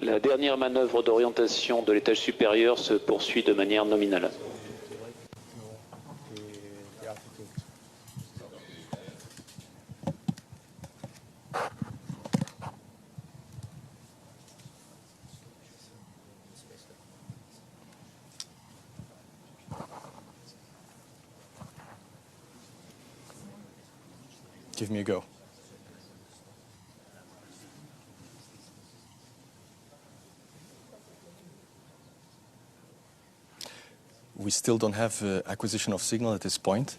La dernière manœuvre d'orientation de l'étage supérieur se poursuit de manière nominale. Give me a go. We still don't have acquisition of signal at this point.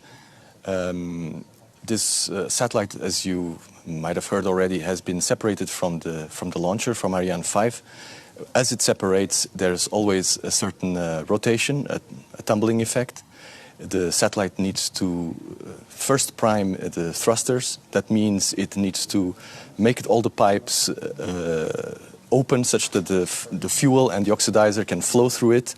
The this satellite, as you might have heard already, has been separated from the launcher, from Ariane 5. As it separates, there's always a certain rotation, a tumbling effect. The satellite needs to first prime the thrusters. That means it needs to make all the pipes open such that the fuel and the oxidizer can flow through it.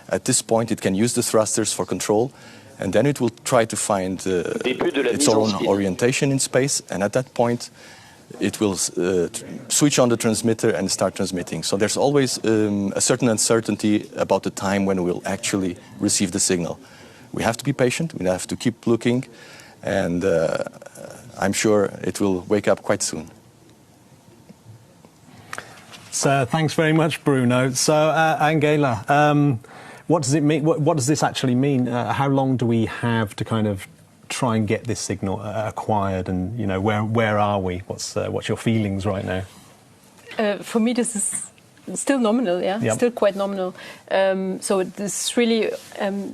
At this point, it can use the thrusters for control, and then it will try to find its own orientation in space, and at that point, it will switch on the transmitter and start transmitting. So there's always a certain uncertainty about the time when we'll actually receive the signal. We have to be patient, we have to keep looking, and I'm sure it will wake up quite soon. So thanks very much, Bruno. So Angela, what does it mean? What does this actually mean? How long do we have to kind of try and get this signal acquired? And you know, where are we? What's your feelings right now? For me, this is still nominal, yeah, yep. Still quite nominal. So this is really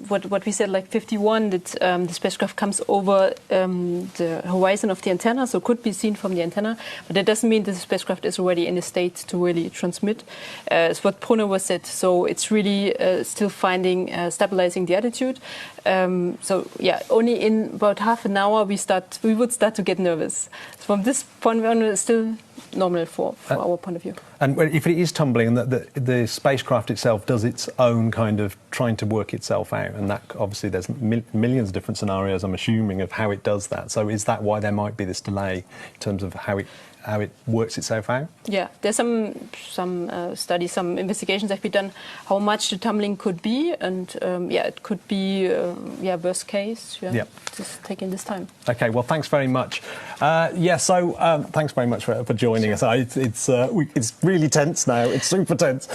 what we said, like 51, that the spacecraft comes over the horizon of the antenna, so could be seen from the antenna, but that doesn't mean that the spacecraft is already in a state to really transmit. It's what Bruno was said, so it's really still finding, stabilizing the attitude. So yeah, only in about half an hour we would start to get nervous. So from this point on, it's still nominal for our point of view. And if it is tumbling, and the spacecraft itself does its own kind of trying to work itself out, and that obviously there's millions of different scenarios, I'm assuming, of how it does that. So is that why there might be this delay in terms of how it works itself out? Yeah, there's some studies, some investigations that have been done how much the tumbling could be, and yeah, it could be worst case. Yeah, yep. Just taking this time. Okay, well, thanks very much. So thanks very much for joining us. It's really tense now. It's super tense.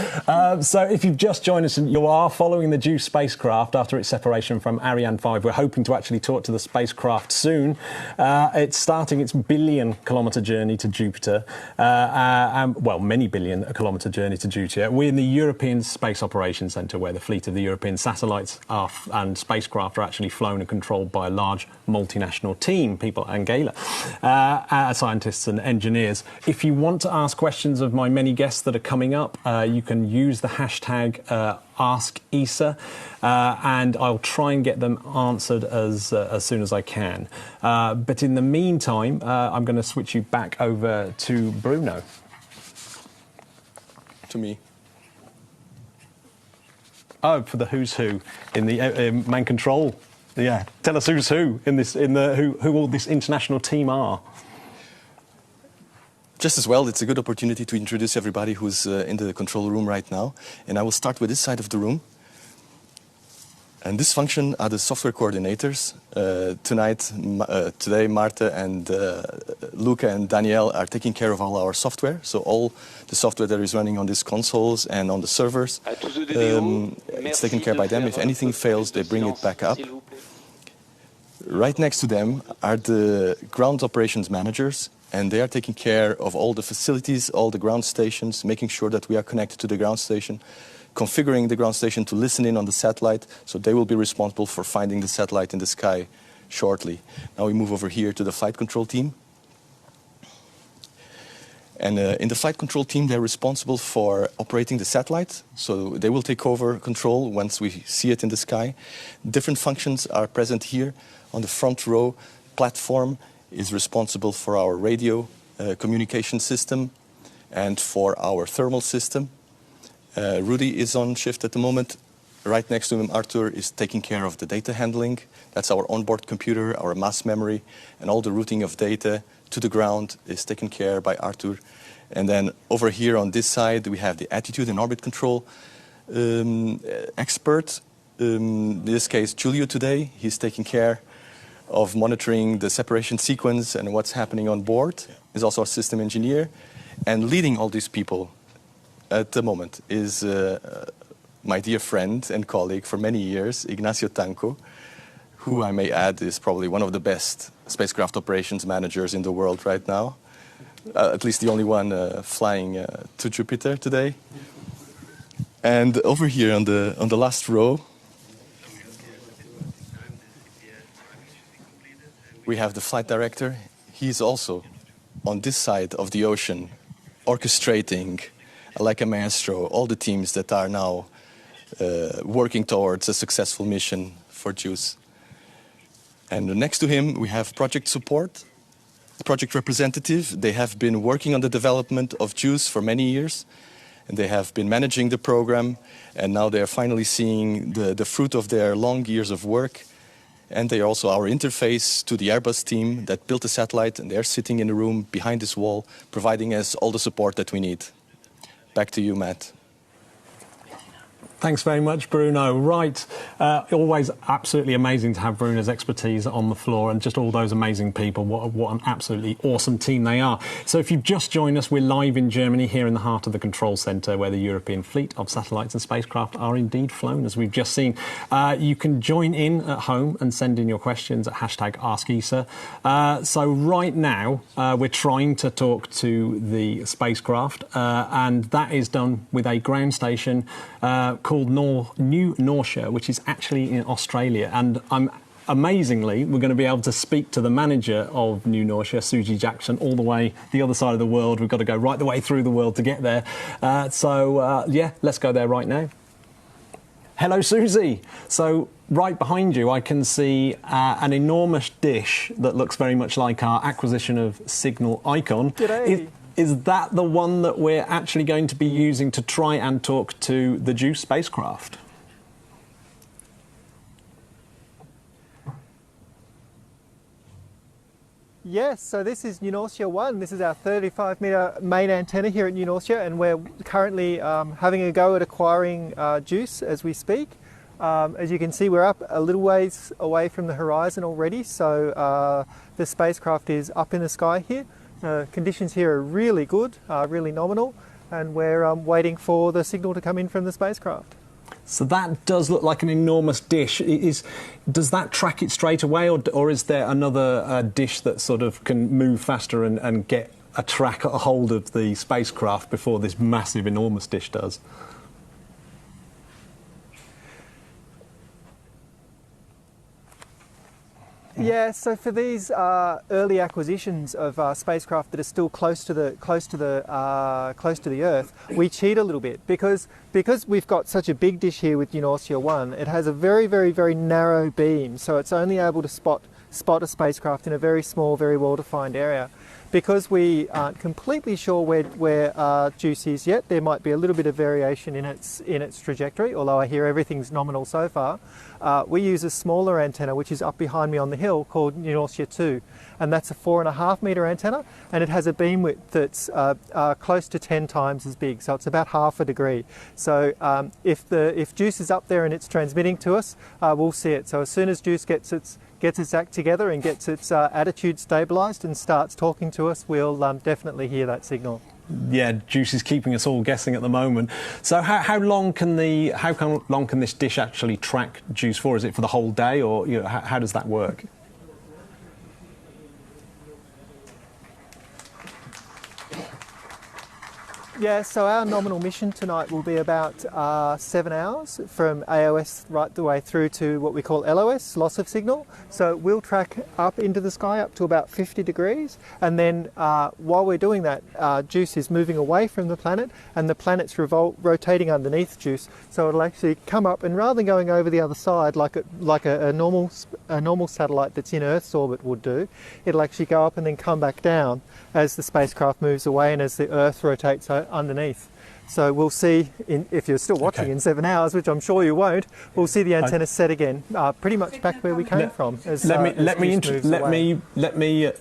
So if you've just joined us and you are following the JUICE spacecraft after its separation from Ariane 5, we're hoping to actually talk to the spacecraft soon. It's starting its billion-kilometre journey to Jupiter, many billion-kilometre journey to Jupiter. We're in the European Space Operations Centre, where the fleet of the European satellites and spacecraft are actually flown and controlled by a large multinational team, people, Angela, scientists and engineers. If you want to ask questions of my many guests that are coming up, you can use the hashtag #AskESA, and I'll try and get them answered as soon as I can. But in the meantime, I'm going to switch you back over to Bruno. To me. Oh, for the who's who in the man control. Yeah, tell us who's who who all this international team are. Just as well, it's a good opportunity to introduce everybody who's in the control room right now. And I will start with this side of the room. And this function are the software coordinators. Today, Marta and Luca and Danielle are taking care of all our software. So all the software that is running on these consoles and on the servers, it's taken care by them. If anything fails, they bring it back up. Right next to them are the ground operations managers, and they are taking care of all the facilities, all the ground stations, making sure that we are connected to the ground station, configuring the ground station to listen in on the satellite, so they will be responsible for finding the satellite in the sky shortly. Now we move over here to the flight control team. And in the flight control team, they're responsible for operating the satellite, so they will take over control once we see it in the sky. Different functions are present here. On the front row, platform is responsible for our radio communication system and for our thermal system. Rudy is on shift at the moment. Right next to him, Arthur is taking care of the data handling. That's our onboard computer, our mass memory, and all the routing of data to the ground is taken care by Arthur. And then over here on this side, we have the attitude and orbit control expert. In this case, Giulio today. He's taking care of monitoring the separation sequence and what's happening on board. He's also a system engineer. And leading all these people at the moment is my dear friend and colleague for many years, Ignacio Tanco, who I may add is probably one of the best spacecraft operations managers in the world right now. At least the only one flying to Jupiter today. And over here on the last row, we have the flight director. He's also on this side of the ocean, orchestrating, like a maestro, all the teams that are now working towards a successful mission for JUICE. And next to him, we have project support, project representative. They have been working on the development of JUICE for many years, and they have been managing the program, and now they are finally seeing the fruit of their long years of work. And they are also our interface to the Airbus team that built the satellite, and they're sitting in the room behind this wall, providing us all the support that we need. Back to you, Matt. Thanks very much, Bruno. Right, always absolutely amazing to have Bruno's expertise on the floor and just all those amazing people. What an absolutely awesome team they are. So if you've just joined us, we're live in Germany here in the heart of the control centre where the European fleet of satellites and spacecraft are indeed flown, as we've just seen. You can join in at home and send in your questions at #AskESA. So right now, we're trying to talk to the spacecraft, and that is done with a ground station called New Norcia, which is actually in Australia. And amazingly, we're going to be able to speak to the manager of New Norcia, Susie Jackson, all the way the other side of the world. We've got to go right the way through the world to get there. Yeah, let's go there right now. Hello, Susie. So right behind you, I can see an enormous dish that looks very much like our acquisition of Signal icon. G'day. Is that the one that we're actually going to be using to try and talk to the JUICE spacecraft? Yes, so this is New Norcia 1. This is our 35-metre main antenna here at New Norcia, and we're currently having a go at acquiring JUICE as we speak. As you can see, we're up a little ways away from the horizon already, so the spacecraft is up in the sky here. Conditions here are really good, really nominal, and we're waiting for the signal to come in from the spacecraft. So that does look like an enormous dish. Does that track it straight away, or is there another dish that sort of can move faster and get a hold of the spacecraft before this massive, enormous dish does? Yeah, so for these early acquisitions of spacecraft that are still close to the Earth, we cheat a little bit because we've got such a big dish here with New Norcia 1. It has a very, very, very narrow beam, so it's only able to spot a spacecraft in a very small, very well-defined area. Because we aren't completely sure where JUICE is yet, there might be a little bit of variation in its trajectory, although I hear everything's nominal so far. We use a smaller antenna, which is up behind me on the hill, called New Norcia 2, and that's a 4.5-metre antenna, and it has a beam width that's close to 10 times as big, so it's about half a degree. So if JUICE is up there and it's transmitting to us, we'll see it. So as soon as JUICE gets its act together and gets its attitude stabilised and starts talking to us, we'll definitely hear that signal. Yeah, JUICE is keeping us all guessing at the moment. So how long can this dish actually track JUICE for? Is it for the whole day, or how does that work? Yeah, so our nominal mission tonight will be about 7 hours from AOS right the way through to what we call LOS, loss of signal. So we'll track up into the sky up to about 50 degrees, and then while we're doing that, JUICE is moving away from the planet, and the planet's rotating underneath JUICE. So it'll actually come up, and rather than going over the other side like a normal satellite that's in Earth's orbit would do, it'll actually go up and then come back down as the spacecraft moves away and as the Earth rotates underneath. So we'll see, if you're still watching in 7 hours, which I'm sure you won't, we'll see the antenna set again, pretty much back where we came from.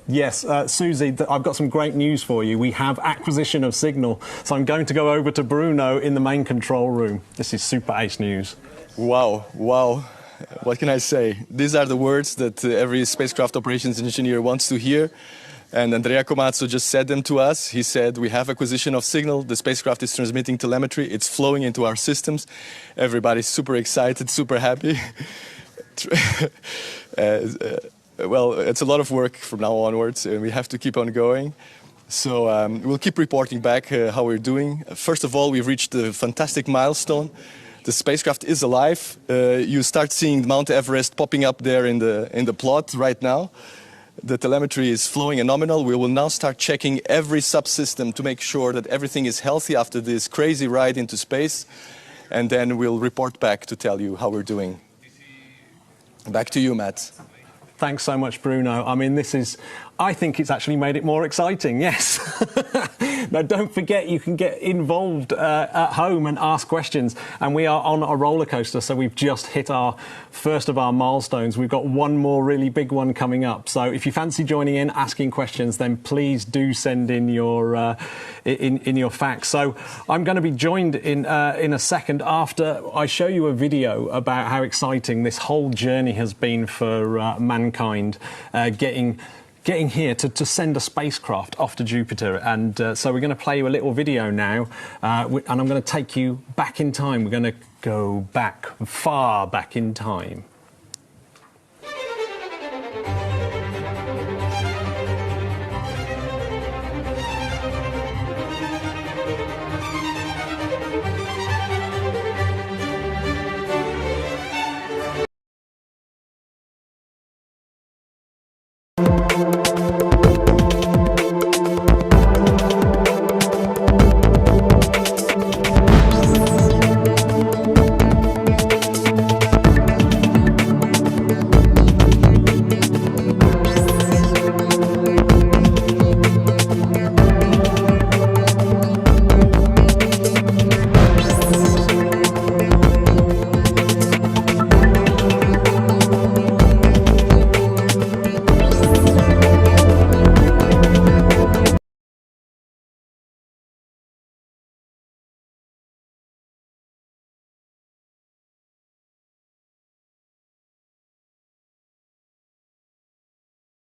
Yes, Susie, I've got some great news for you. We have acquisition of signal, so I'm going to go over to Bruno in the main control room. This is super ace news. Wow. What can I say? These are the words that every spacecraft operations engineer wants to hear. And Andrea Comazzo just said them to us. He said, we have acquisition of signal. The spacecraft is transmitting telemetry. It's flowing into our systems. Everybody's super excited, super happy. Well, it's a lot of work from now onwards, and we have to keep on going. So we'll keep reporting back how we're doing. First of all, we've reached a fantastic milestone. The spacecraft is alive. You start seeing Mount Everest popping up there in the plot right now. The telemetry is flowing and nominal. We will now start checking every subsystem to make sure that everything is healthy after this crazy ride into space. And then we'll report back to tell you how we're doing. Back to you, Matt. Thanks so much, Bruno. I mean, I think it's actually made it more exciting, yes. Now, don't forget, you can get involved at home and ask questions. And we are on a roller coaster, so we've just hit our first of our milestones. We've got one more really big one coming up. So if you fancy joining in, asking questions, then please do send in your in your facts. So I'm going to be joined in a second after I show you a video about how exciting this whole journey has been for mankind, getting here to send a spacecraft off to Jupiter. And so we're going to play you a little video now, and I'm going to take you back in time. We're going to go back, far back in time.